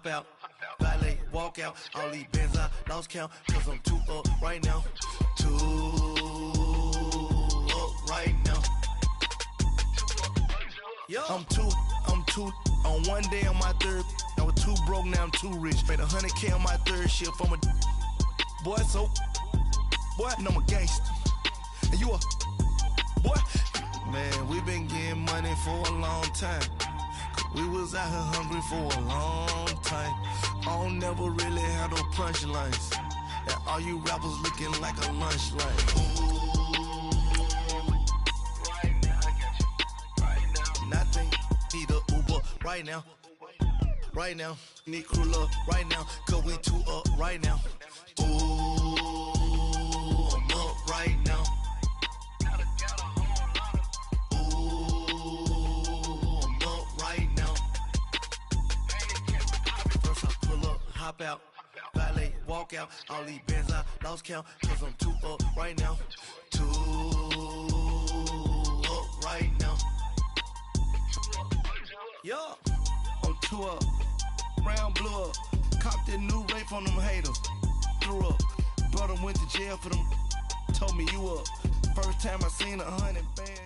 hop out, valet, walk out. All these bands I lost count, cause I'm too up right now. Too up right now. Yo. I'm too on one day on my third. I was too broke, now I'm too rich. Made 100K on my third shift. I'm a boy, so boy, and I'm a gangster. And you a boy. Man, we been getting money for a long time. We was out here hungry for a long time. I don't never really have no punchlines. And all you rappers looking like a lunch line. Right now, I got you. Right now. Nothing. Need a Uber right now. Right now. Need crew love right now. Cause we too up right now. Ooh, I'm up right now. Hop out, valet, walk out. All these bands I lost count, cause I'm too up right now. Too up right now. Yo, I'm too up. Round blew up. Copped that new rape on them haters. Threw up. Brother went to jail for them. Told me you up. First time I seen 100 bands.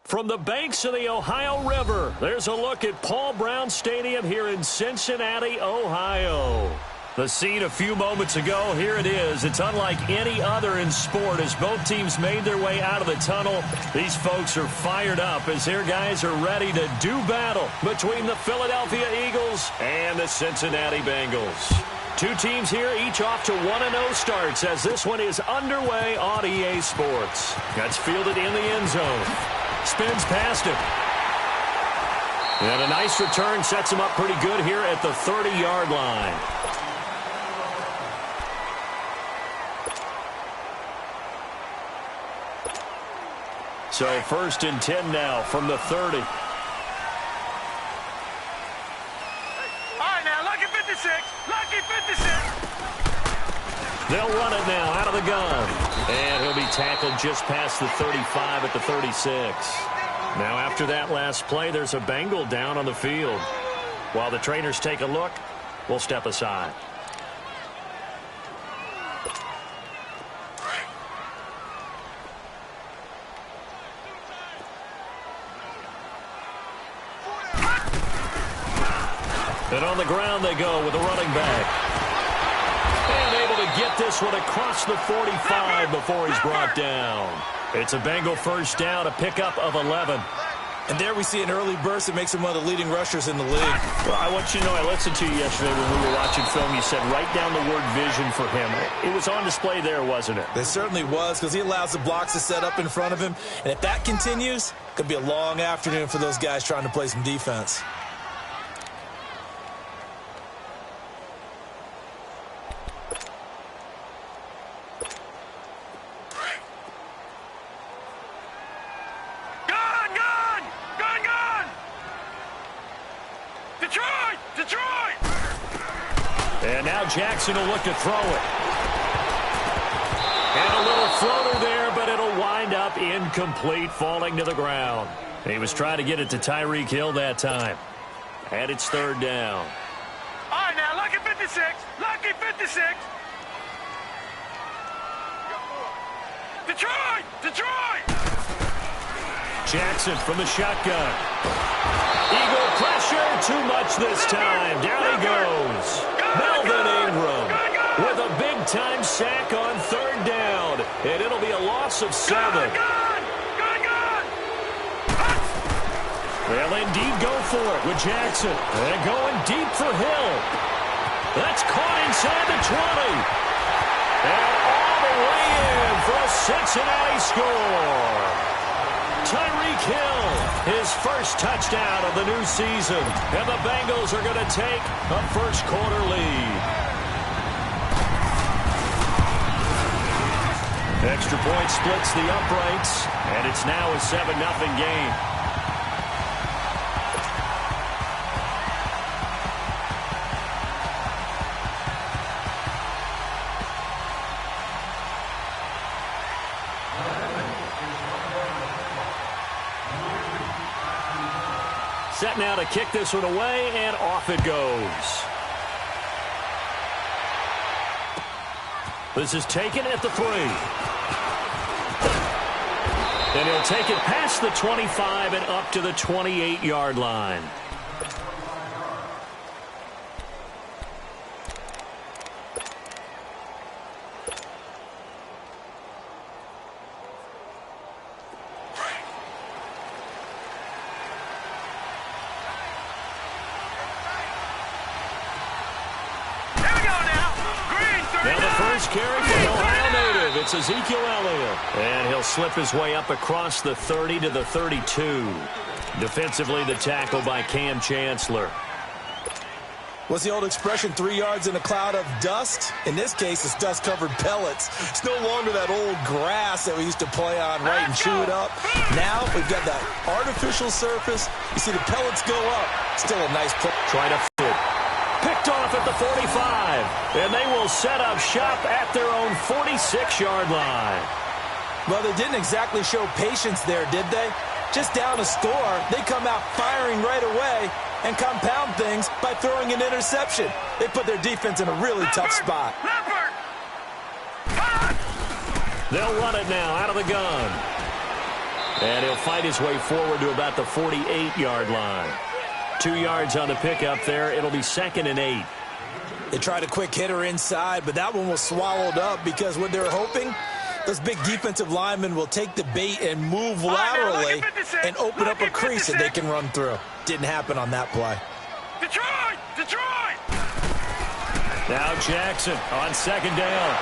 From the banks of the Ohio River, there's a look at Paul Brown Stadium here in Cincinnati, Ohio. The scene a few moments ago, here it is. It's unlike any other in sport as both teams made their way out of the tunnel. These folks are fired up as their guys are ready to do battle between the Philadelphia Eagles and the Cincinnati Bengals. Two teams here, each off to 1-0 starts as this one is underway on EA Sports. That's fielded in the end zone. Spins past him. And a nice return sets him up pretty good here at the 30-yard line. So 1st and 10 now from the 30. All right, now, lucky 56. Lucky 56. They'll run it now out of the gun. And he'll be tackled just past the 35 at the 36. Now after that last play, there's a Bengal down on the field. While the trainers take a look, we'll step aside. And on the ground they go with a running back. And able to get this one across the 45 before he's brought down. It's a Bengal first down, a pickup of 11. And there we see an early burst that makes him one of the leading rushers in the league. Well, I want you to know, I listened to you yesterday when we were watching film. You said write down the word vision for him. It was on display there, wasn't it? It certainly was, because he allows the blocks to set up in front of him. And if that continues, it could be a long afternoon for those guys trying to play some defense. And now Jackson will look to throw it. And a little floater there, but it'll wind up incomplete, falling to the ground. He was trying to get it to Tyreek Hill that time. And it's 3rd down. All right, now, lucky 56. Lucky 56. Detroit! Detroit! Jackson from the shotgun. Eagle pressure, too much this time. Down he goes. Melvin Ingram with a big-time sack on 3rd down. And it'll be a loss of 7. They'll indeed go for it with Jackson. And going deep for Hill. That's caught inside the 20. And all the way in for a Cincinnati score. Tyreek Hill, his first touchdown of the new season. And the Bengals are going to take a first-quarter lead. Extra point splits the uprights, and it's now a 7-0 game. Set now to kick this one away, and off it goes. This is taken at the 3. And he'll take it past the 25 and up to the 28-yard line. Carry for the Ohio native. It's Ezekiel Elliott. And he'll slip his way up across the 30 to the 32. Defensively, the tackle by Cam Chancellor. What's the old expression, 3 yards in a cloud of dust? In this case, it's dust-covered pellets. It's no longer that old grass that we used to play on, right, and chew it up. Now we've got that artificial surface. You see the pellets go up. Still a nice play. Try to fit. Picked off at the 45, and they will set up shop at their own 46-yard line. Well, they didn't exactly show patience there, did they? Just down a score, they come out firing right away and compound things by throwing an interception. They put their defense in a really tough spot. They'll run it now out of the gun. And he'll fight his way forward to about the 48-yard line. 2 yards on the pickup there. It'll be 2nd and 8. They tried a quick hitter inside, but that one was swallowed up because what they're hoping, those big defensive linemen will take the bait and move laterally and open up a crease that they can run through. Didn't happen on that play. Detroit! Detroit! Now Jackson on 2nd down.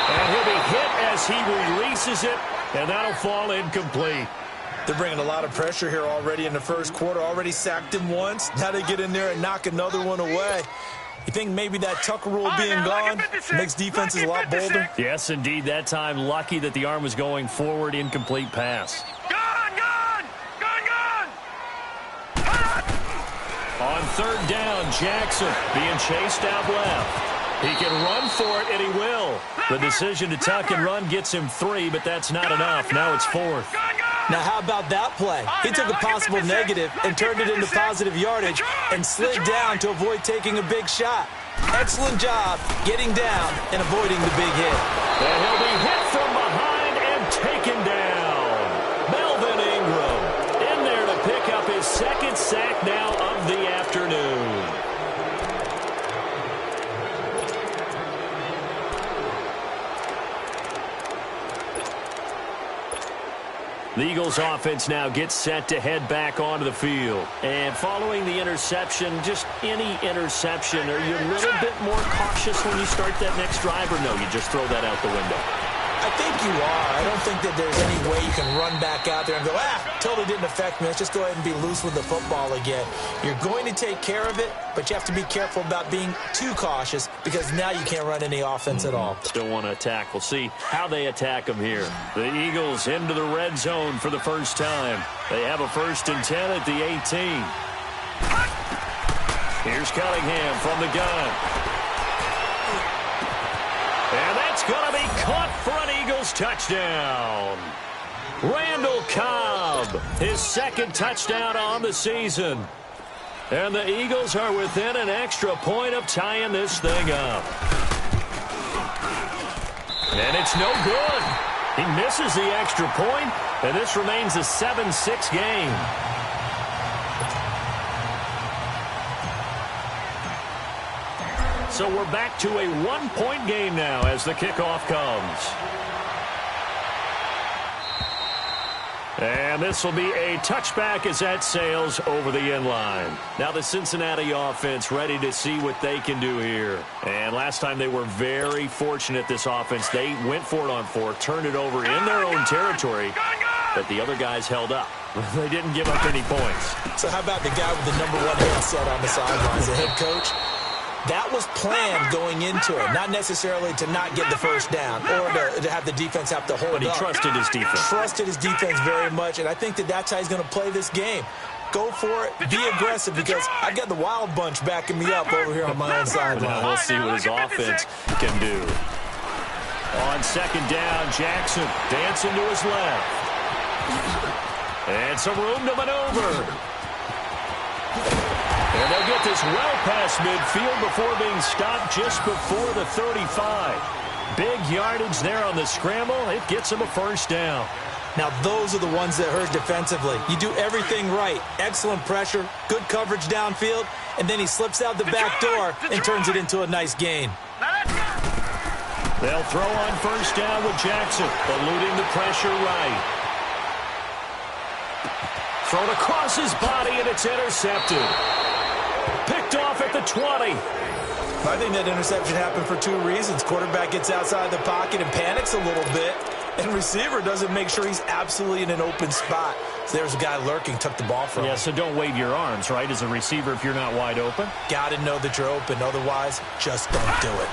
And he'll be hit as he releases it, and that'll fall incomplete. They're bringing a lot of pressure here already in the first quarter. Already sacked him once. Now they get in there and knock another one away. You think maybe that Tucker rule being gone makes defenses a lot bolder? Yes, indeed. That time, lucky that the arm was going forward. Incomplete pass. Gone! Gone! Gone! Gone! On 3rd down, Jackson being chased out left. He can run for it, and he will. The decision to tuck and run gets him 3, but that's not enough. Now it's 4th. Now, how about that play? He took a possible negative and turned it into positive yardage and slid down to avoid taking a big shot. Excellent job getting down and avoiding the big hit. And he'll be hit from behind and taken down. Melvin Ingram in there to pick up his 2nd sack now of the afternoon. The Eagles offense now gets set to head back onto the field. And following the interception, just any interception, are you a little bit more cautious when you start that next drive, or no, you just throw that out the window? I think you are. I don't think that there's any way you can run back out there and go, totally didn't affect me. Let's just go ahead and be loose with the football again. You're going to take care of it, but you have to be careful about being too cautious because now you can't run any offense at all. Still want to attack. We'll see how they attack them here. The Eagles into the red zone for the first time. They have a 1st and 10 at the 18. Here's Cunningham from the gun. And that's going to be caught for an Eagles touchdown. Randall Cobb, his 2nd touchdown on the season. And the Eagles are within an extra point of tying this thing up. And it's no good. He misses the extra point, and this remains a 7-6 game. So we're back to a 1-point game now as the kickoff comes. And this will be a touchback as that sails over the end line. Now the Cincinnati offense ready to see what they can do here. And last time they were very fortunate, this offense. They went for it on 4, turned it over in their own territory, but the other guys held up. They didn't give up any points. So how about the guy with the number 1 headset on the sidelines, the head coach? That was planned going into it, not necessarily to not get the first down or to have the defense have to hold up. But he trusted his defense. Trusted his defense very much, and I think that that's how he's going to play this game. Go for it, be aggressive, because I've got the wild bunch backing me up over here on my own sideline. We'll see what his offense can do. On 2nd down, Jackson dancing to his left. And some room to maneuver. And they'll get this well past midfield before being stopped just before the 35. Big yardage there on the scramble. It gets him a first down. Now, those are the ones that hurt defensively. You do everything right. Excellent pressure, good coverage downfield, and then he slips out the back door and turns it into a nice gain. They'll throw on first down with Jackson, eluding the pressure right. Thrown across his body, and it's intercepted. Picked off at the 20. I think that interception happened for two reasons. Quarterback gets outside the pocket and panics a little bit, and receiver doesn't make sure he's absolutely in an open spot. So there's a guy lurking, took the ball from him. Yeah, so don't wave your arms, right, as a receiver if you're not wide open? Got to know that you're open. Otherwise, just don't do it.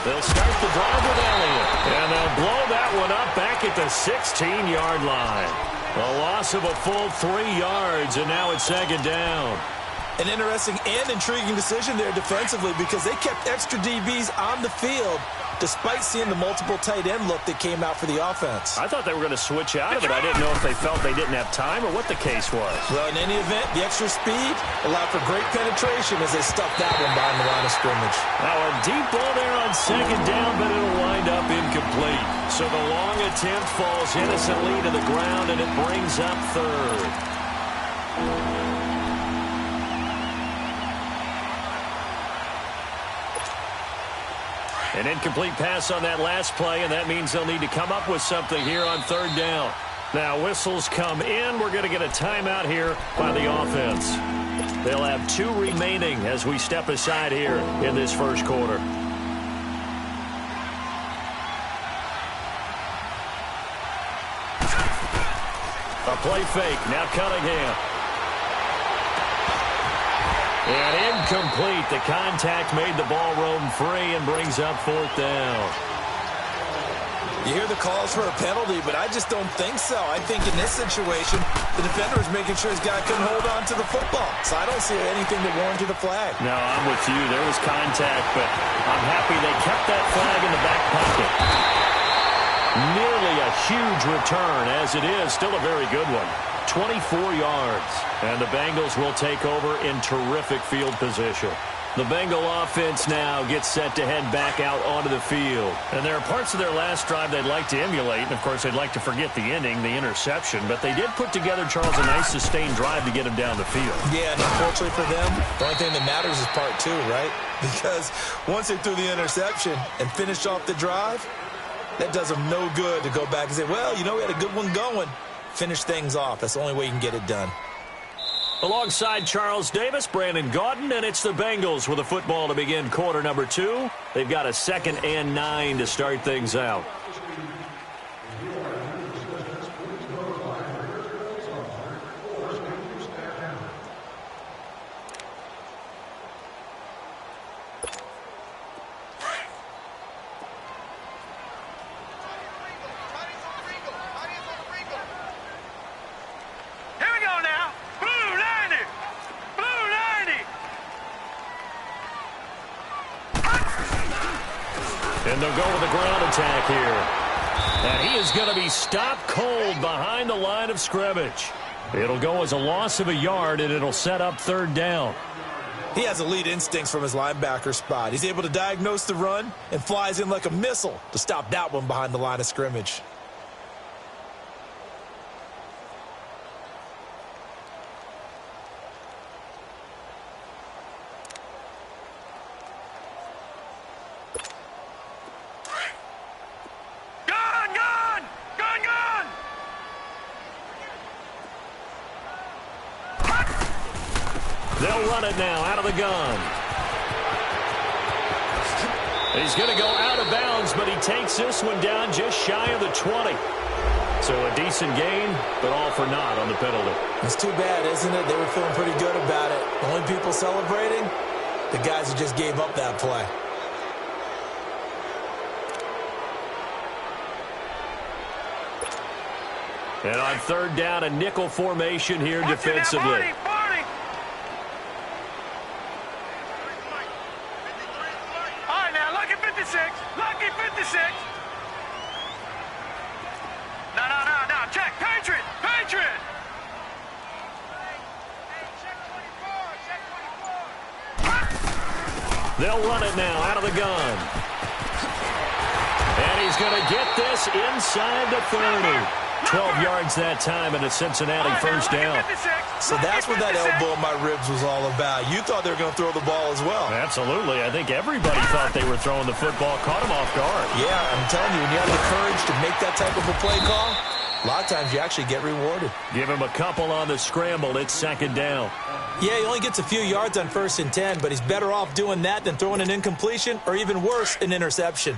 They'll start the drive with Elliott, and they'll blow that one up back at the 16-yard line. A loss of a full 3 yards, and now it's second down. An interesting and intriguing decision there defensively because they kept extra DBs on the field despite seeing the multiple tight end look that came out for the offense. I thought they were going to switch out of it. I didn't know if they felt they didn't have time or what the case was. Well, in any event, the extra speed allowed for great penetration as they stuffed that one behind the line of scrimmage. Now a deep ball there on second down, but it'll wind up incomplete. So the long attempt falls innocently to the ground, and it brings up third. An incomplete pass on that last play, and that means they'll need to come up with something here on third down. Now whistles come in. We're going to get a timeout here by the offense. They'll have 2 remaining as we step aside here in this first quarter. A play fake. Now Cunningham. And incomplete. The contact made the ball roam free and brings up fourth down. You hear the calls for a penalty, but I just don't think so. I think in this situation, the defender is making sure his guy couldn't hold on to the football. So I don't see anything that warranted a flag. No, I'm with you. There was contact, but I'm happy they kept that flag in the back pocket. Nearly a huge return, as it is. Still a very good one. 24 yards. And the Bengals will take over in terrific field position. The Bengal offense now gets set to head back out onto the field. And there are parts of their last drive they'd like to emulate. And, of course, they'd like to forget the ending, the interception. But they did put together, Charles, a nice sustained drive to get him down the field. Yeah, and unfortunately for them, the only thing that matters is part 2, right? Because once they threw the interception and finished off the drive, that does them no good to go back and say, well, you know, we had a good one going. Finish things off. That's the only way you can get it done. Alongside Charles Davis, Brandon Gaudin, and it's the Bengals with a football to begin quarter number 2. They've got a 2nd and 9 to start things out. And they'll go with a ground attack here. And he is going to be stopped cold behind the line of scrimmage. It'll go as a loss of a yard, and it'll set up third down. He has elite instincts from his linebacker spot. He's able to diagnose the run and flies in like a missile to stop that one behind the line of scrimmage. They'll run it now out of the gun. He's going to go out of bounds, but he takes this one down just shy of the 20. So a decent gain, but all for naught on the penalty. It's too bad, isn't it? They were feeling pretty good about it. The only people celebrating, the guys who just gave up that play. And on third down, a nickel formation here defensively. Lucky 56. No. Check. Patriot. They'll run it now out of the gun. And he's going to get this inside the 30. 12 yards that time and a Cincinnati first down. So that's what that elbow in my ribs was all about. You thought they were going to throw the ball as well. Absolutely. I think everybody thought they were throwing the football. Caught him off guard. Yeah, I'm telling you, when you have the courage to make that type of a play call, a lot of times you actually get rewarded. Give him a couple on the scramble. It's second down. Yeah, he only gets a few yards on 1st and 10, but he's better off doing that than throwing an incompletion or even worse, an interception.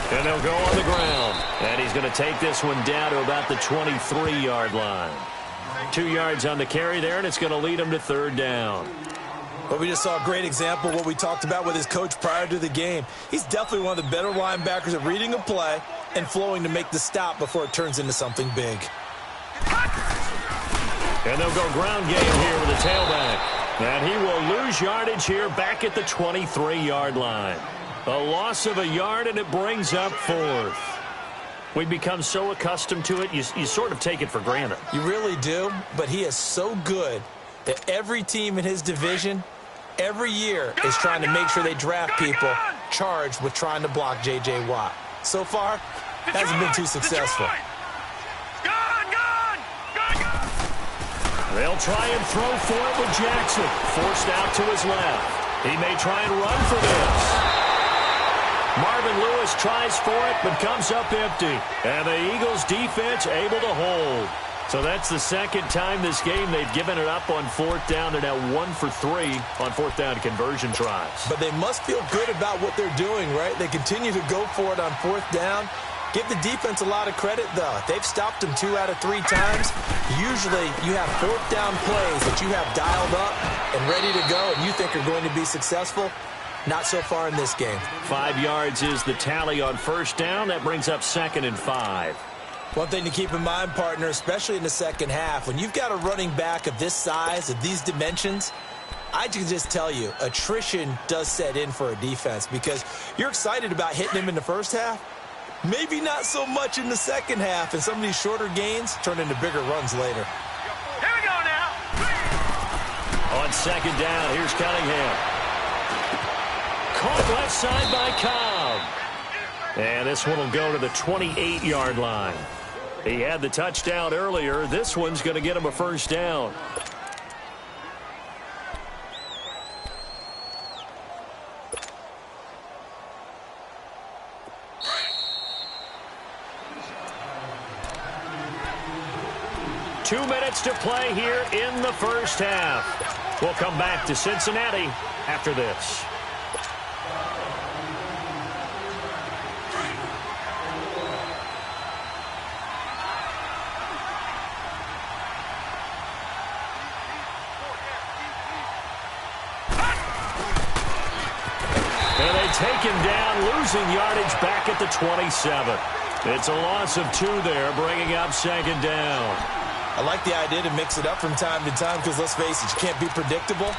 And they'll go on the ground. And he's going to take this one down to about the 23-yard line. 2 yards on the carry there, and it's going to lead him to third down. Well, we just saw a great example of what we talked about with his coach prior to the game. He's definitely one of the better linebackers at reading a play and flowing to make the stop before it turns into something big. And they'll go ground game here with the tailback. And he will lose yardage here back at the 23-yard line. A loss of a yard, and it brings up fourth. We've become so accustomed to it, you sort of take it for granted. You really do, but he is so good that every team in his division, every year, is trying to make sure they draft people charged with trying to block J.J. Watt. So far, hasn't been too successful. They'll try and throw for it with Jackson. Forced out to his left. He may try and run for this. Marvin Lewis tries for it, but comes up empty. And the Eagles defense able to hold. So that's the second time this game they've given it up on fourth down. They're now 1 for 3 on fourth down conversion tries. But they must feel good about what they're doing, right? They continue to go for it on fourth down. Give the defense a lot of credit, though. They've stopped them 2 out of 3 times. Usually you have fourth down plays that you have dialed up and ready to go and you think are going to be successful. Not so far in this game. 5 yards is the tally on first down. That brings up 2nd and 5. One thing to keep in mind, partner, especially in the second half, when you've got a running back of this size, of these dimensions, I can just tell you, attrition does set in for a defense because you're excited about hitting him in the first half. Maybe not so much in the second half, and some of these shorter gains turn into bigger runs later. Here we go now. On second down, here's Cunningham. Caught left side by Cobb. And this one will go to the 28-yard line. He had the touchdown earlier. This one's going to get him a first down. Two minutes to play here in the first half. We'll come back to Cincinnati after this. And they take him down, losing yardage back at the 27. It's a loss of 2 there, bringing up second down. I like the idea to mix it up from time to time because, let's face it, you can't be predictable.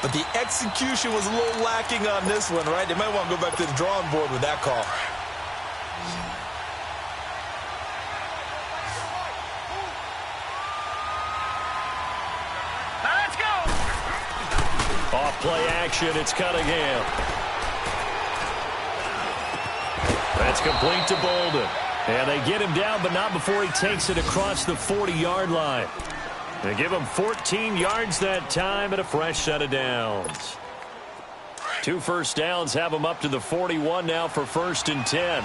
But the execution was a little lacking on this one, right? They might want to go back to the drawing board with that call. Let's go. Off play action, it's Cunningham. That's complete to Bolden. And they get him down, but not before he takes it across the 40-yard line. They give him 14 yards that time and a fresh set of downs. 2 first downs have him up to the 41 now for 1st and 10.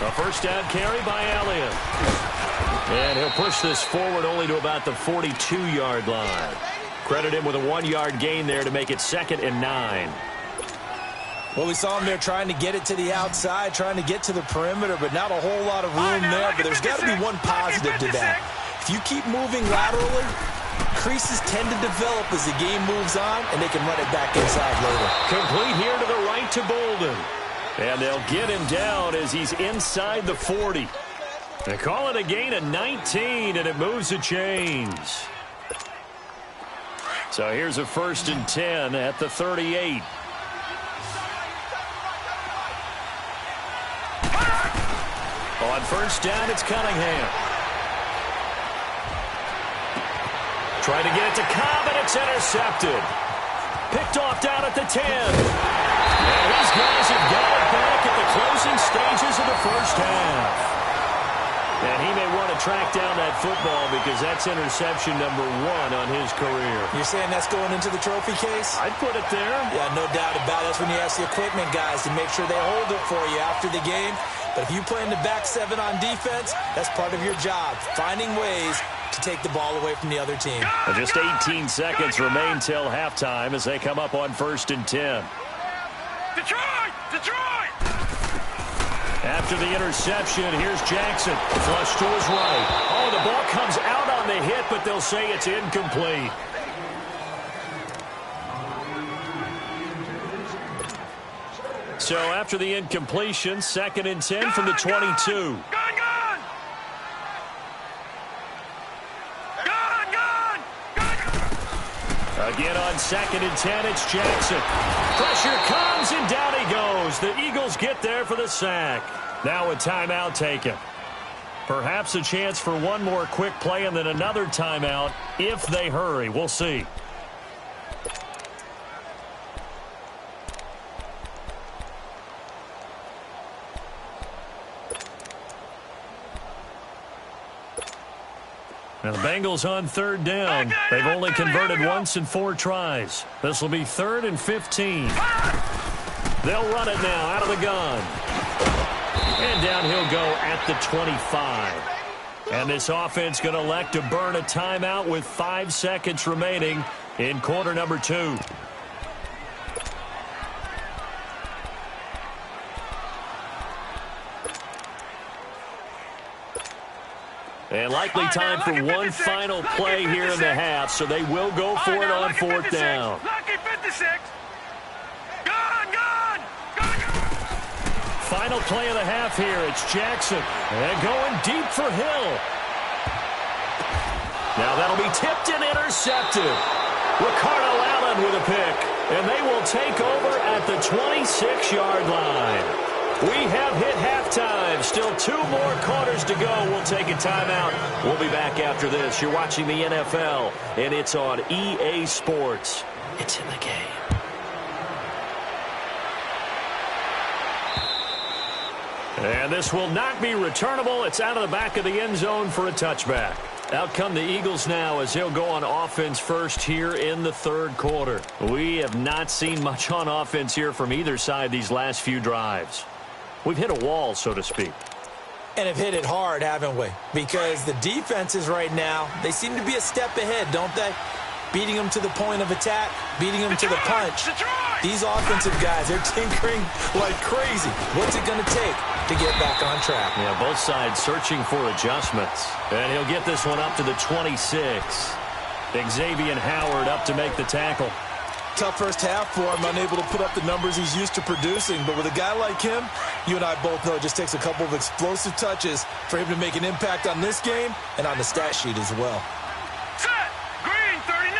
A first down carry by Elliott. And he'll push this forward only to about the 42-yard line. Credit him with a 1-yard gain there to make it 2nd and 9. Well, we saw him there trying to get it to the outside, trying to get to the perimeter, but not a whole lot of room there. But there's got to be one positive to that. If you keep moving laterally, creases tend to develop as the game moves on, and they can run it back inside later. Complete here to the right to Bolden. And they'll get him down as he's inside the 40. They call it a gain of 19, and it moves the chains. So here's a 1st and 10 at the 38. On 1st down, it's Cunningham. Trying to get it to Cobb, and it's intercepted. Picked off down at the 10. And these guys have got it back at the closing stages of the first half. And he may want to track down that football because that's interception number 1 on his career. You're saying that's going into the trophy case? I'd put it there. Yeah, no doubt about it. That's when you ask the equipment guys to make sure they hold it for you after the game. But if you play in the back 7 on defense, that's part of your job, finding ways to take the ball away from the other team. And just 18 seconds remain till halftime as they come up on 1st and 10. Detroit! Detroit! After the interception, here's Jackson. Flush to his right. Oh, the ball comes out on the hit, but they'll say it's incomplete. So after the incompletion, 2nd and 10 from the 22. Gun! Again on 2nd and 10, it's Jackson. Pressure comes, and down he goes. The Eagles get there for the sack. Now a timeout taken. Perhaps a chance for one more quick play and then another timeout if they hurry. We'll see. Now the Bengals on 3rd down. They've only converted once in 4 tries. This will be 3rd and 15. They'll run it now out of the gun. And down he'll go at the 25. And this offense going to elect to burn a timeout with 5 seconds remaining in quarter number 2. And likely time for one final play here in the half, so they will go for it on 4th down. Lucky 56. Final play of the half here. It's Jackson. And going deep for Hill. Now that'll be tipped and intercepted. Ricardo Allen with a pick. And they will take over at the 26-yard line. We have hit halftime. Still 2 more quarters to go. We'll take a timeout. We'll be back after this. You're watching the NFL, and it's on EA Sports. It's in the game. And this will not be returnable. It's out of the back of the end zone for a touchback. Out come the Eagles now as they'll go on offense first here in the 3rd quarter. We have not seen much on offense here from either side these last few drives. We've hit a wall, so to speak. And have hit it hard, haven't we? Because the defenses right now, they seem to be a step ahead, don't they? Beating them to the point of attack, beating them to the punch. These offensive guys, they're tinkering like crazy. What's it going to take to get back on track? Yeah, both sides searching for adjustments. And he'll get this one up to the 26. Xavier Howard up to make the tackle. Tough first half for him, unable to put up the numbers he's used to producing. But with a guy like him, you and I both know it just takes a couple of explosive touches for him to make an impact on this game and on the stat sheet as well. Set! Green, 39!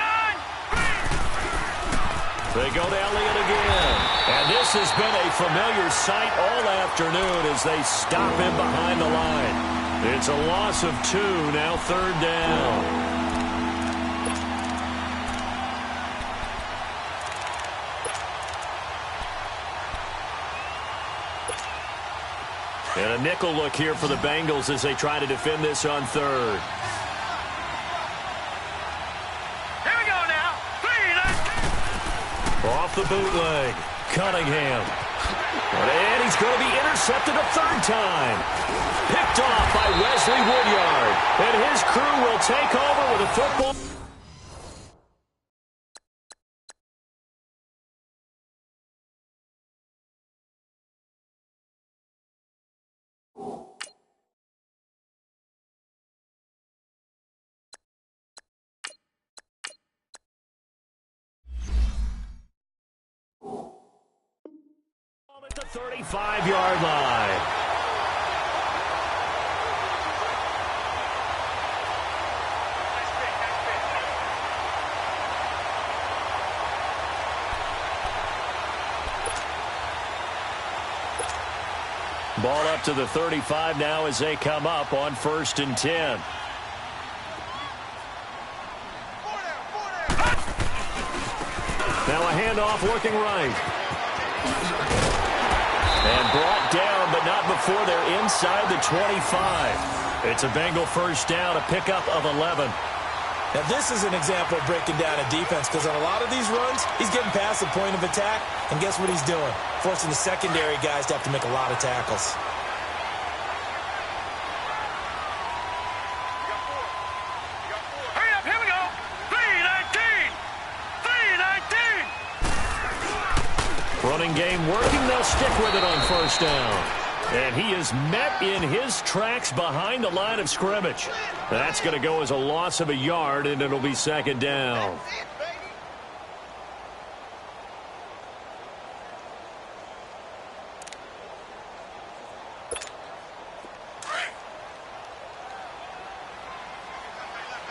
They go to Elliott again. And this has been a familiar sight all afternoon as they stop him behind the line. It's a loss of 2, now 3rd down. And a nickel look here for the Bengals as they try to defend this on 3rd. Here we go now. 3, Off the bootleg. Cunningham. And he's going to be intercepted a 3rd time. Picked off by Wesley Woodyard. And his crew will take over with a football. At the 35-yard line. Ball up to the 35 now as they come up on 1st and 10. Now a handoff looking right. And brought down, but not before they're inside the 25. It's a Bengal first down, a pickup of 11. Now this is an example of breaking down a defense, because on a lot of these runs, he's getting past the point of attack, and guess what he's doing? Forcing the secondary guys to have to make a lot of tackles. Running game working. They'll stick with it on 1st down. And he is met in his tracks behind the line of scrimmage. That's going to go as a loss of a yard, and it'll be 2nd down.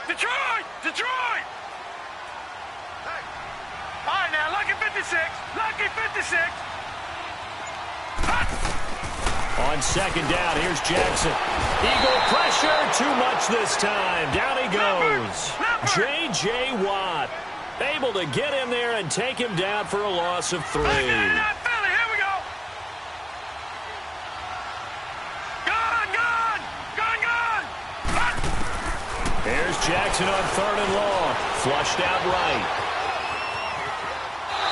Detroit! Detroit! All right, now, lucky 56. Lucky 56. On 2nd down, here's Jackson. Eagle pressure, too much this time. Down he goes. J.J. Watt able to get in there and take him down for a loss of 3. Here we go. Gone. Here's Jackson on 3rd and long. Flushed out right.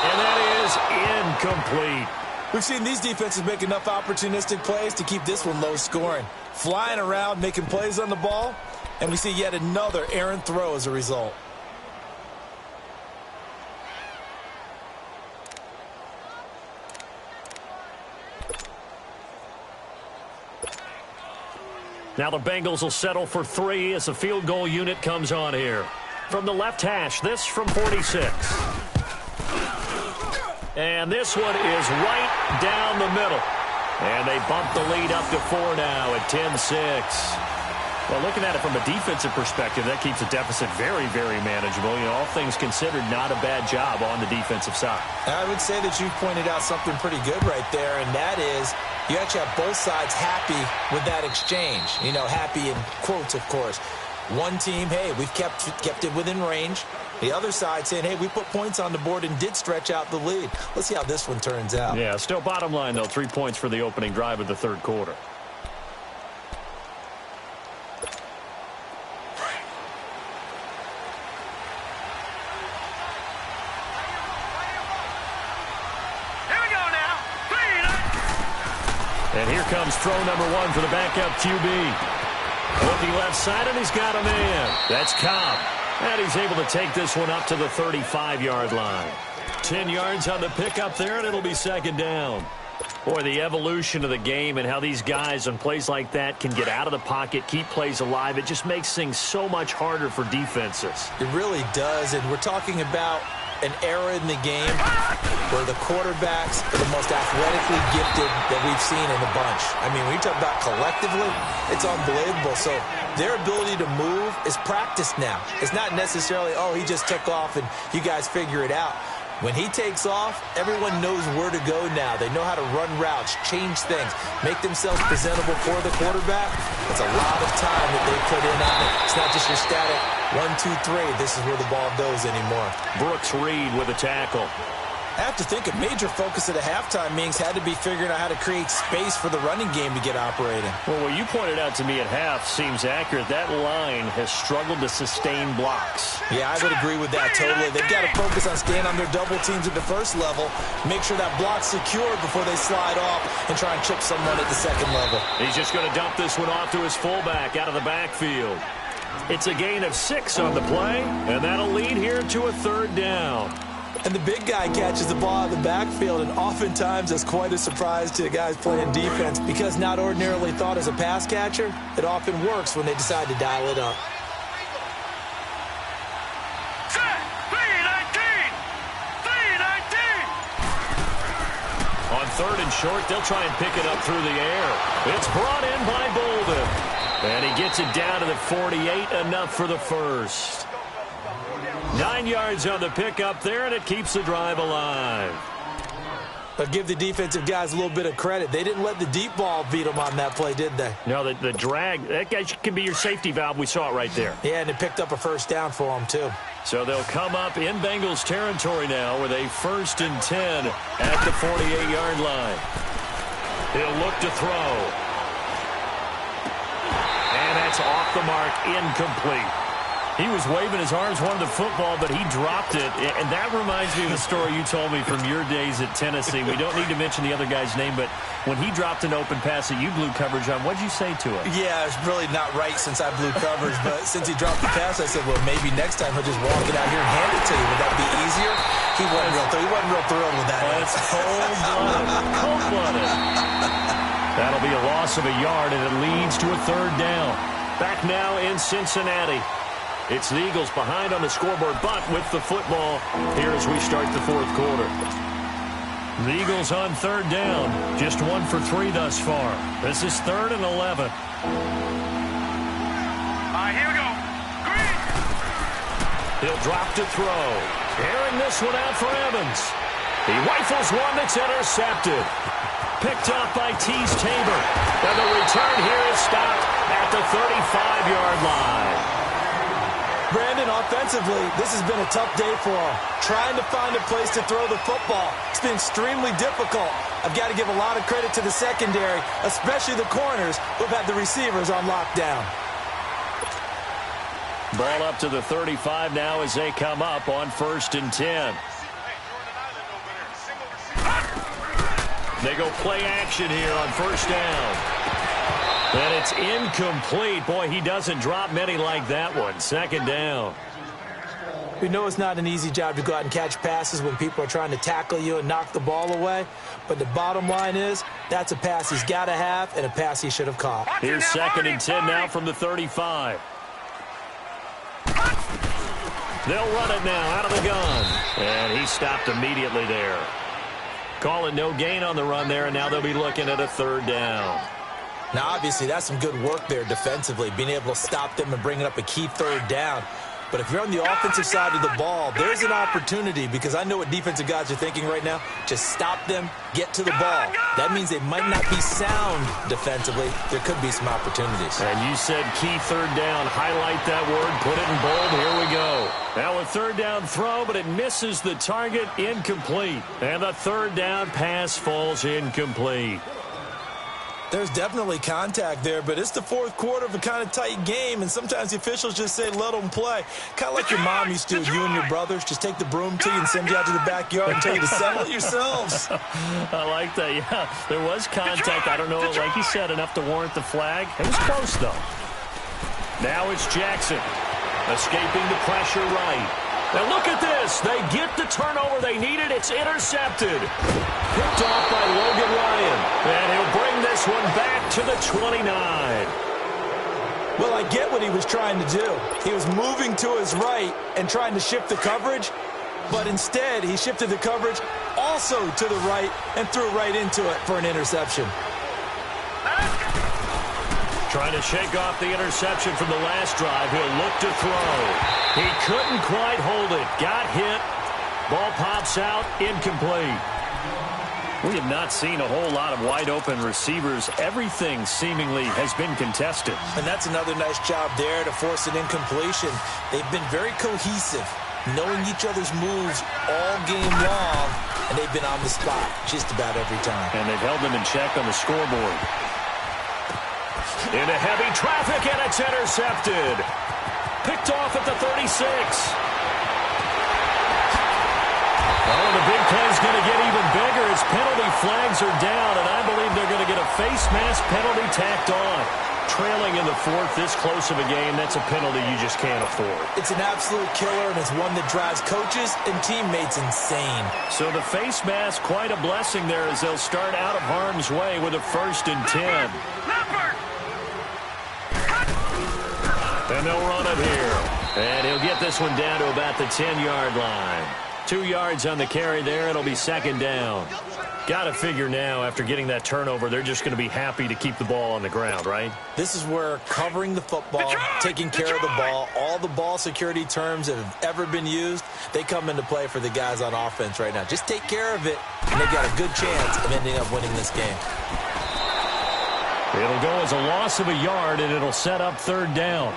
And that is incomplete. We've seen these defenses make enough opportunistic plays to keep this one low scoring. Flying around, making plays on the ball, and we see yet another errant throw as a result. Now the Bengals will settle for 3 as the field goal unit comes on here. From the left hash, this from 46. And this one is right down the middle. And they bump the lead up to 4 now at 10-6. Well, looking at it from a defensive perspective, that keeps the deficit very, very manageable. You know, all things considered, not a bad job on the defensive side. I would say that you've pointed out something pretty good right there, and that is you actually have both sides happy with that exchange. You know, happy in quotes, of course. One team, hey, we've kept it within range. The other side saying, hey, we put points on the board and did stretch out the lead. Let's see how this one turns out. Yeah, still bottom line, though, 3 points for the opening drive of the 3rd quarter. Here we go now. And here comes throw number 1 for the backup QB. Looking left side, and he's got a man. That's Cobb. And he's able to take this one up to the 35-yard line. 10 yards on the pickup there, and it'll be 2nd down. Boy, the evolution of the game and how these guys on plays like that can get out of the pocket, keep plays alive, it just makes things so much harder for defenses. It really does, and we're talking about an era in the game where the quarterbacks are the most athletically gifted that we've seen in the bunch. I mean, when you talk about collectively, it's unbelievable. So their ability to move is practiced now. It's not necessarily, oh, he just took off and you guys figure it out. When he takes off, everyone knows where to go now. They know how to run routes, change things, make themselves presentable for the quarterback. It's a lot of time that they put in on it. It's not just your static 1, 2, 3. This is where the ball goes anymore. Brooks Reed with a tackle. I have to think a major focus at a halftime meetings had to be figuring out how to create space for the running game to get operating. Well, what you pointed out to me at half seems accurate. That line has struggled to sustain blocks. Yeah, I would agree with that totally. They've got to focus on staying on their double teams at the first level, make sure that block's secured before they slide off and try and chip someone at the second level. He's just going to dump this one off to his fullback out of the backfield. It's a gain of 6 on the play, and that'll lead here to a 3rd down. And the big guy catches the ball out of the backfield, and oftentimes that's quite a surprise to the guys playing defense because not ordinarily thought as a pass catcher, it often works when they decide to dial it up. On 3rd and short, they'll try and pick it up through the air. It's brought in by Bolden. And he gets it down to the 48, enough for the first. 9 yards on the pickup there, and it keeps the drive alive. But give the defensive guys a little bit of credit. They didn't let the deep ball beat them on that play, did they? No, the drag, that guy can be your safety valve. We saw it right there. Yeah, and it picked up a first down for them, too. So they'll come up in Bengals territory now with a 1st and 10 at the 48-yard line. He'll look to throw. And that's off the mark, incomplete. He was waving his arms, wanted the football, but he dropped it. And that reminds me of the story you told me from your days at Tennessee. We don't need to mention the other guy's name, but when he dropped an open pass that you blew coverage on, what did you say to him? Yeah, it's really not right since I blew coverage, but since he dropped the pass, I said, well, maybe next time he'll just walk it out here and hand it to you. Would that be easier? He wasn't real thrilled with that. That's cold-blooded. Cold-blooded. That'll be a loss of a yard, and it leads to a 3rd down. Back now in Cincinnati. It's the Eagles behind on the scoreboard, but with the football here as we start the 4th quarter. The Eagles on 3rd down, just 1 for 3 thus far. This is 3rd and 11. All right, here we go. Green. He'll drop to throw. Airing this one out for Evans. He rifles one that's intercepted. Picked up by Tease Tabor. And the return here is stopped at the 35-yard line. Brandon, offensively, this has been a tough day for him. Trying to find a place to throw the football. It's been extremely difficult. I've got to give a lot of credit to the secondary, especially the corners who've had the receivers on lockdown. Ball up to the 35 now as they come up on 1st and 10. They go play action here on 1st down. And it's incomplete. Boy, he doesn't drop many like that one. 2nd down. We know it's not an easy job to go out and catch passes when people are trying to tackle you and knock the ball away. But the bottom line is, that's a pass he's got to have and a pass he should have caught. Here's 2nd and 10 now from the 35. They'll run it now out of the gun. And he stopped immediately there. Calling no gain on the run there, and now they'll be looking at a 3rd down. Now, obviously, that's some good work there defensively, being able to stop them and bringing up a key 3rd down. But if you're on the offensive side of the ball, there's an opportunity, because I know what defensive guys are thinking right now. Just stop them, get to the ball. That means they might not be sound defensively. There could be some opportunities. And you said key 3rd down. Highlight that word, put it in bold. Here we go. Now a 3rd down throw, but it misses the target, incomplete. And the 3rd down pass falls incomplete. There's definitely contact there, but it's the 4th quarter of a kind of tight game, and sometimes the officials just say, let them play. Kind of like your mom used to, you and your brothers. Just take the broom to you and send you out to the backyard and tell you to settle it yourselves. I like that, yeah. There was contact. I don't know, like you said, enough to warrant the flag. It was close, though. Now it's Jackson, escaping the pressure right. Now look at this. They get the turnover they needed. It's intercepted. Picked off by Logan Ryan. And he'll bring this one back to the 29. Well, I get what he was trying to do. He was moving to his right and trying to shift the coverage, but instead he shifted the coverage also to the right and threw right into it for an interception. Trying to shake off the interception from the last drive. He'll look to throw. He couldn't quite hold it. Got hit. Ball pops out. Incomplete. We have not seen a whole lot of wide-open receivers. Everything seemingly has been contested. And that's another nice job there to force an incompletion. They've been very cohesive, knowing each other's moves all game long, and they've been on the spot just about every time. And they've held them in check on the scoreboard. Into heavy traffic, and it's intercepted. Picked off at the 36. Oh, the big play's going to get even bigger as penalty flags are down, and I believe they're going to get a face mask penalty tacked on. Trailing in the 4th, this close of a game, that's a penalty you just can't afford. It's an absolute killer, and it's one that drives coaches and teammates insane. So the face mask, quite a blessing there as they'll start out of harm's way with a 1st and 10. And they'll run it here. And he'll get this one down to about the 10-yard line. 2 yards on the carry there. It'll be second down. Got to figure now, after getting that turnover, they're just going to be happy to keep the ball on the ground, right? This is where covering the football, taking care of the ball, all the ball security terms that have ever been used, they come into play for the guys on offense right now. Just take care of it, and they've got a good chance of ending up winning this game. It'll go as a loss of a yard, and it'll set up third down.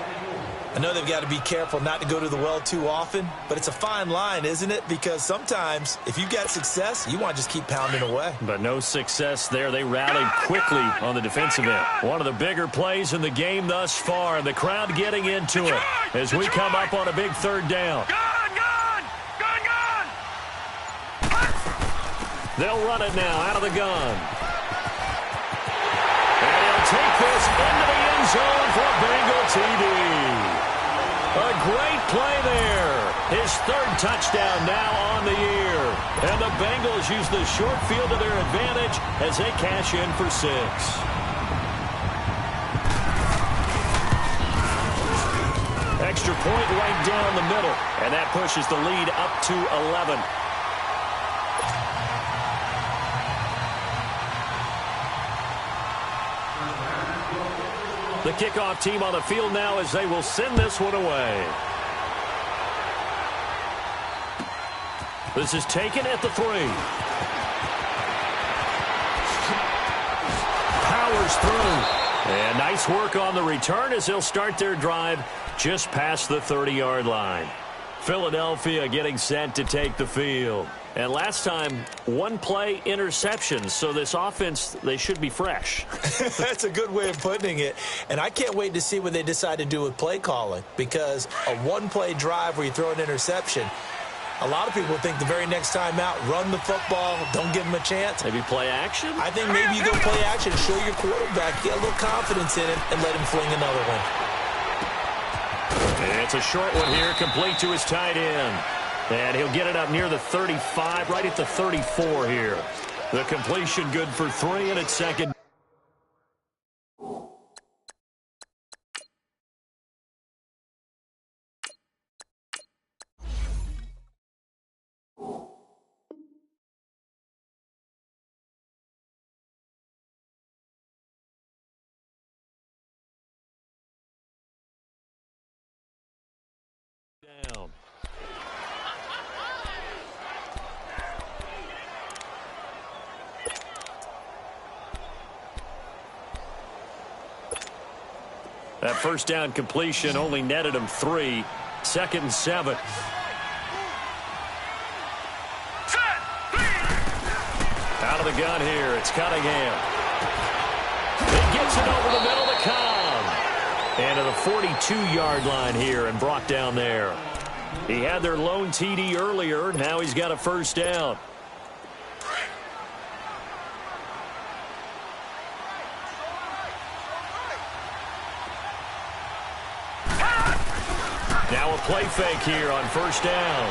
I know they've got to be careful not to go to the well too often, but it's a fine line, isn't it? Because sometimes, if you've got success, you want to just keep pounding away. But no success there. They rallied quickly on the defensive end. One of the bigger plays in the game thus far, and the crowd getting into it as we come up on a big third down. They'll run it now out of the gun. And he'll take this into the end zone for a Bengal TD. A great play there. His third touchdown now on the year. And the Bengals use the short field to their advantage as they cash in for 6. Extra point right down the middle. And that pushes the lead up to 11. The kickoff team on the field now as they will send this one away. This is taken at the 3. Powers through. And nice work on the return as they'll start their drive just past the 30-yard line. Philadelphia getting set to take the field. And last time, 1 play interception. So this offense, they should be fresh. That's a good way of putting it. And I can't wait to see what they decide to do with play calling. Because a 1-play drive where you throw an interception, a lot of people think the very next time out, run the football, don't give them a chance. Maybe play action? I think maybe you go play action, show your quarterback, get a little confidence in him, and let him fling another one. And it's a short one here, complete to his tight end. And he'll get it up near the 35, right at the 34 here. The completion good for 3, and it's second. Down. That first down completion only netted him 3. Second and 7. Out of the gun here, it's Cunningham. He gets it over the middle to Cobb. And to the 42-yard line here and brought down there. He had their lone TD earlier. Now he's got a first down. Now a play fake here on first down.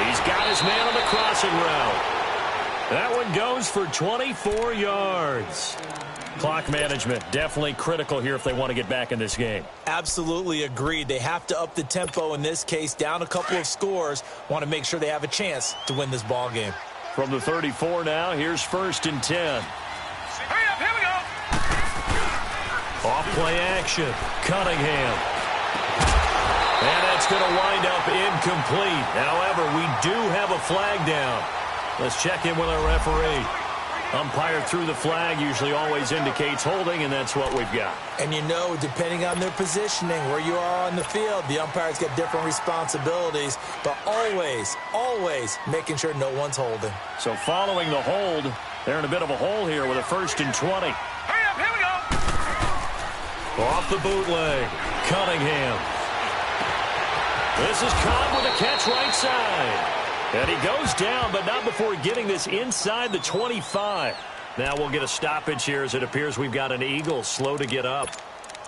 He's got his man on the crossing route. That one goes for 24 yards. Clock management definitely critical here if they want to get back in this game. Absolutely agreed. They have to up the tempo in this case, down a couple of scores. Want to make sure they have a chance to win this ball game. From the 34 now, here's first and 10. Hurry up, here we go. Off play action. Cunningham. And that's going to wind up incomplete. However, we do have a flag down. Let's check in with our referee. Umpire threw the flag, usually always indicates holding, and that's what we've got. And you know, depending on their positioning, where you are on the field, the umpire's got different responsibilities, but always, always making sure no one's holding. So following the hold, they're in a bit of a hole here with a first and 20. Hurry up, here we go. Off the bootleg, Cunningham. This is Cobb with a catch right side. And he goes down, but not before getting this inside the 25. Now we'll get a stoppage here as it appears we've got an Eagle slow to get up.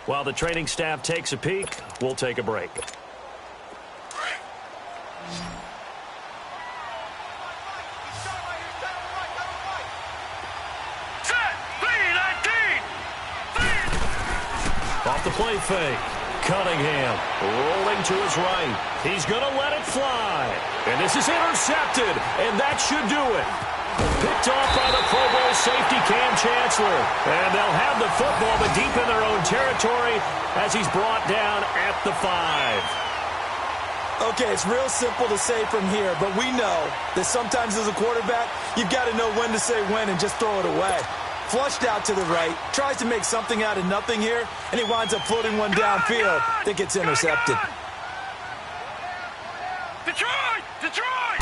While the training staff takes a peek, we'll take a break. Set, 3-19. Off the play fake. Cunningham rolling to his right. He's going to let it fly. And this is intercepted, and that should do it. Picked off by the Pro Bowl safety Cam Chancellor. And they'll have the football, but deep in their own territory as he's brought down at the 5. Okay, it's real simple to say from here, but we know that sometimes as a quarterback, you've got to know when to say when and just throw it away. Flushed out to the right, tries to make something out of nothing here, and he winds up floating one downfield that gets intercepted. Detroit! Detroit!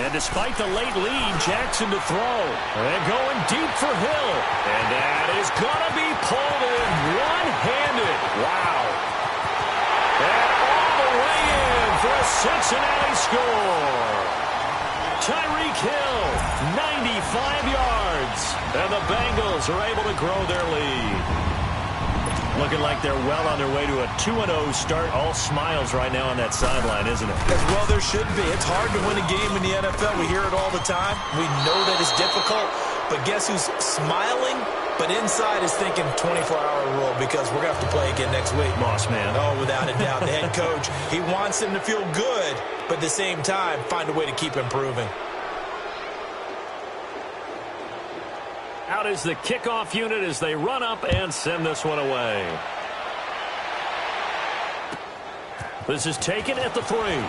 And despite the late lead, Jackson to throw. And going deep for Hill. And that is going to be pulled in one-handed. Wow. And all the way in for a Cincinnati score. Tyreek Hill, 95 yards. And the Bengals are able to grow their lead. Looking like they're well on their way to a 2-0 start. All smiles right now on that sideline, isn't it? As well there should be. It's hard to win a game in the NFL. We hear it all the time. We know that it's difficult. But guess who's smiling? But inside is thinking 24-hour rule because we're going to have to play again next week. Boss man. Oh, without a doubt. The head coach, he wants them to feel good, but at the same time, find a way to keep improving. Out is the kickoff unit as they run up and send this one away. This is taken at the 3. And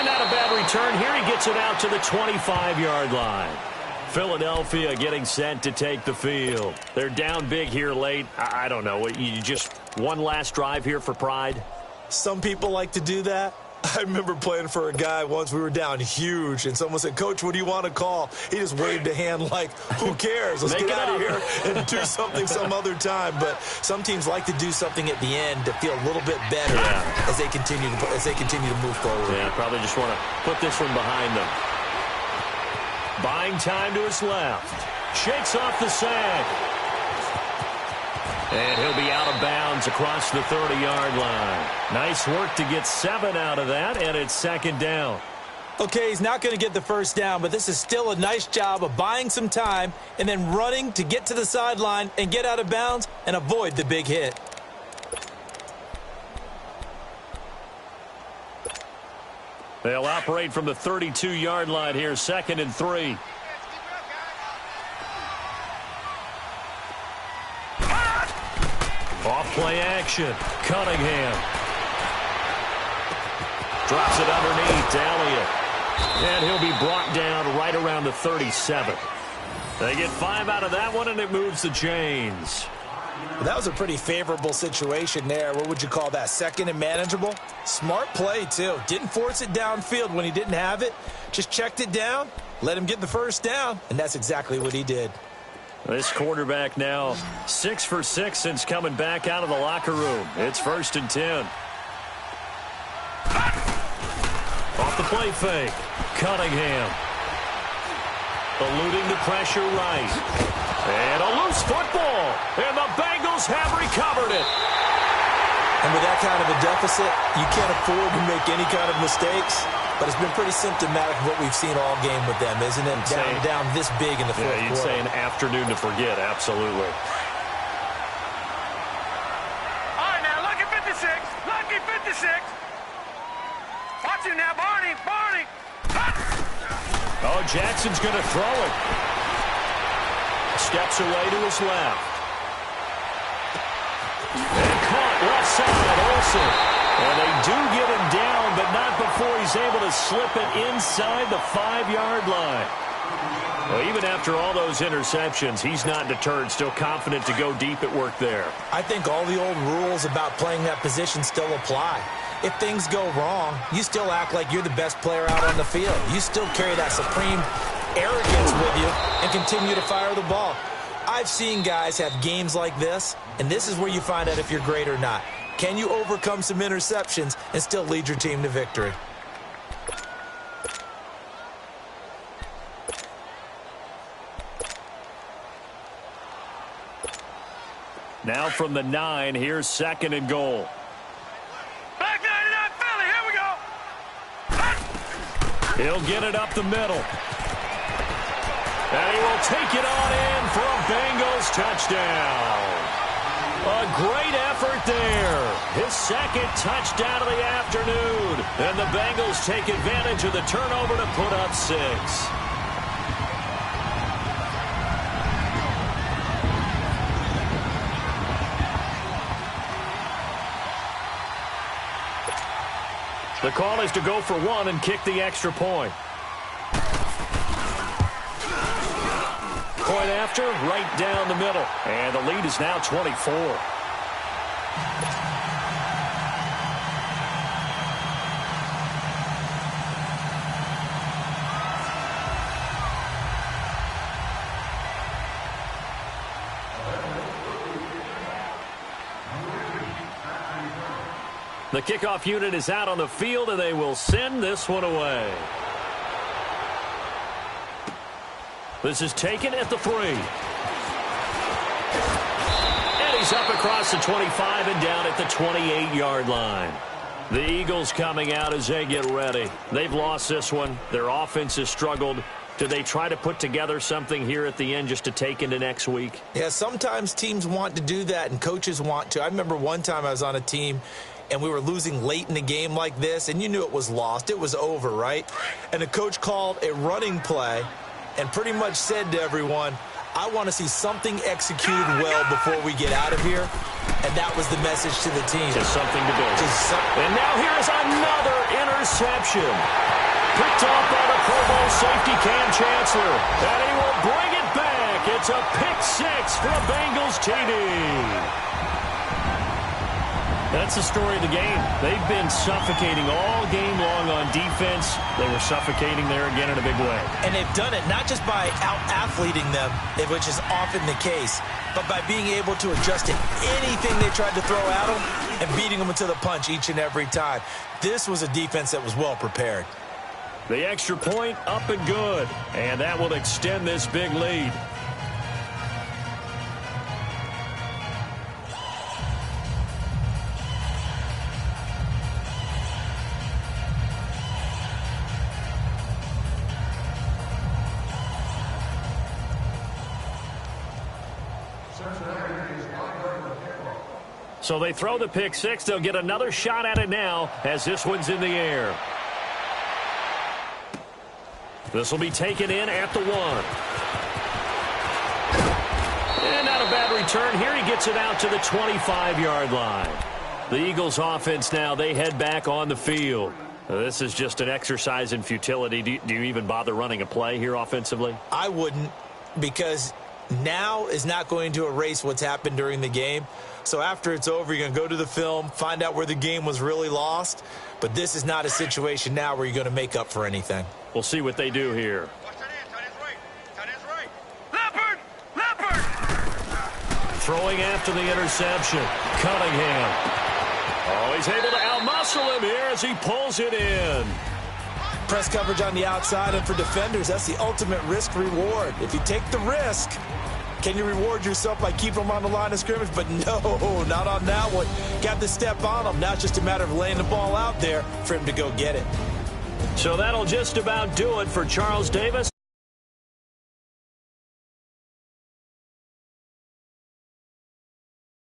not a bad return here. He gets it out to the 25-yard line. Philadelphia getting set to take the field. They're down big here late. I don't know. You just one last drive here for pride? Some people like to do that. I remember playing for a guy once. We were down huge, and someone said, "Coach, what do you want to call?" He just waved a hand like, who cares? Let's get out of here and do something some other time. But some teams like to do something at the end to feel a little bit better as they continue to move forward. Yeah, probably just want to put this one behind them. Buying time to his left. Shakes off the sack. And he'll be out of bounds across the 30-yard line. Nice work to get 7 out of that, and it's second down. Okay, he's not going to get the first down, but this is still a nice job of buying some time and then running to get to the sideline and get out of bounds and avoid the big hit. They'll operate from the 32-yard line here, 2nd and 3. Off play action. Cunningham. Drops it underneath to Elliott. And he'll be brought down right around the 37. They get 5 out of that one, and it moves the chains. Well, that was a pretty favorable situation there. What would you call that? 2nd and manageable? Smart play, too. Didn't force it downfield when he didn't have it. Just checked it down, let him get the first down, and that's exactly what he did. This quarterback now 6 for 6 since coming back out of the locker room. It's 1st and 10. Off the play fake. Cunningham. Eluding the pressure right. And a loose football. And the Bengals have recovered it. And with that kind of a deficit, you can't afford to make any kind of mistakes. But it's been pretty symptomatic of what we've seen all game with them, isn't it? Down this big in the fourth quarter. You'd say an afternoon to forget, absolutely. All right, now, lucky 56. Lucky 56. Watch him now, Barney. Barney. Oh, Jackson's going to throw it. Steps away to his left. And caught left side, Olsen. And they do get him down, but not before he's able to slip it inside the 5-yard line. Well, even after all those interceptions, he's not deterred, still confident to go deep at work there. I think all the old rules about playing that position still apply. If things go wrong, you still act like you're the best player out on the field. You still carry that supreme arrogance with you and continue to fire the ball. I've seen guys have games like this, and this is where you find out if you're great or not. Can you overcome some interceptions and still lead your team to victory? Now from the 9, here's 2nd and goal. Back 99 Philly, here we go. He'll get it up the middle. And he will take it on in for a Bengals touchdown. A great effort there. His second touchdown of the afternoon. And the Bengals take advantage of the turnover to put up 6. The call is to go for 1 and kick the extra point. Point after, right down the middle. And the lead is now 24. The kickoff unit is out on the field, and they will send this one away. This is taken at the 3. And he's up across the 25 and down at the 28-yard line. The Eagles coming out as they get ready. They've lost this one. Their offense has struggled. Do they try to put together something here at the end just to take into next week? Yeah, sometimes teams want to do that, and coaches want to. I remember one time I was on a team, and we were losing late in the game like this, and you knew it was lost. It was over, right? And the coach called a running play and pretty much said to everyone, I want to see something executed well before we get out of here. And that was the message to the team. Just something to do. And now here is another interception. Picked off by the Pro Bowl safety Cam Chancellor. And he will bring it back. It's a pick 6 for a Bengals TD. That's the story of the game. They've been suffocating all game long on defense. They were suffocating there again in a big way. And they've done it not just by out-athleting them, which is often the case, but by being able to adjust to anything they tried to throw at them and beating them to the punch each and every time. This was a defense that was well prepared. The extra point up and good. And that will extend this big lead. So they throw the pick 6. They'll get another shot at it now as this one's in the air. This will be taken in at the 1. And not a bad return here. He gets it out to the 25-yard line. The Eagles offense now, they head back on the field. This is just an exercise in futility. Do you even bother running a play here offensively? I wouldn't, because now is not going to erase what's happened during the game. So after it's over, you're going to go to the film, find out where the game was really lost. But this is not a situation now where you're going to make up for anything. We'll see what they do here. Leopard! Throwing after the interception. Cunningham. Oh, he's able to outmuscle him here as he pulls it in. Press coverage on the outside, and for defenders, that's the ultimate risk-reward. If you take the risk, can you reward yourself by keeping them on the line of scrimmage? But no, not on that one. Got the step on them. Now it's just a matter of laying the ball out there for him to go get it. So that'll just about do it for Charles Davis.